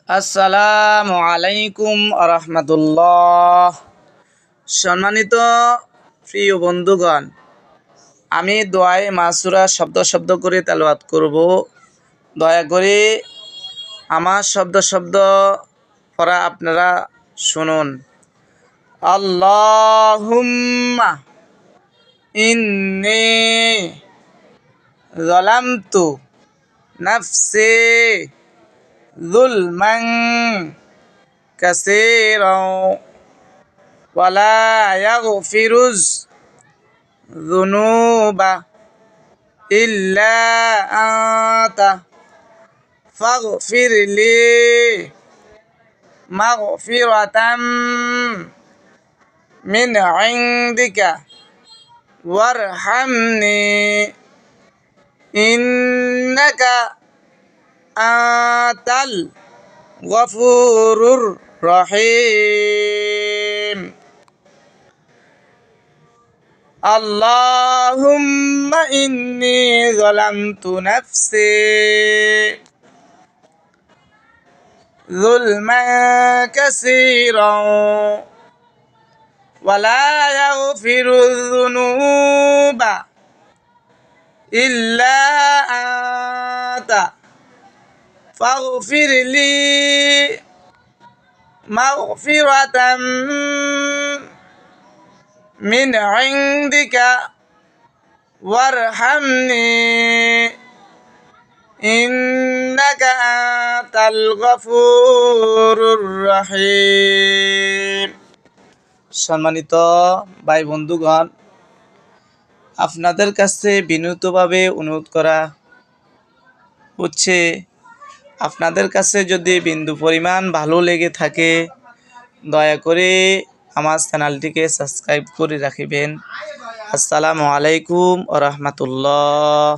আসসালামু আলাইকুম আরহামতুল্লাহ। সম্মানিত প্রিয় বন্ধুগণ, আমি দোয়ায়ে মাসুরা শব্দ শব্দ করে তেলাওয়াত করব। দয়া করে আমার শব্দ শব্দ পড়া আপনারা শুনুন। আল্লাহুম্মা ইন্নী যালামতু নাফসি যুলমান কাসীরাও ওয়ালা ইয়াগফিরুজ যুনুবা ইল্লা আনতা ফাগফিরলি মাগফিরাতাম মিন ইনদিকা ওয়ারহামনি ইন্নাকা আনতাল গফুরুর রহিম। আল্লাহুম্মা ইন্নী যালামতু নাফসি যুলমান কাসীরাও ওয়ালা ইয়াগফিরুয যুনুবা ইল্লা আনতা ফাগফিরলি মাগফিরাতাম মিন ইনদিকা ওয়ারহামনি ইন্নাকা আনতাল গফুরুর রহিম। সম্মানিত ভাই বন্ধুগণ, আপনাদের কাছে বিনীতভাবে অনুরোধ করা হচ্ছে, আপনাদের কাছে যদি বিন্দু পরিমাণ ভালো লেগে থাকে দয়া করে আমার চ্যানেলটিকে সাবস্ক্রাইব করে রাখিবেন। আসসালামু আলাইকুম ওয়া রাহমাতুল্লাহ।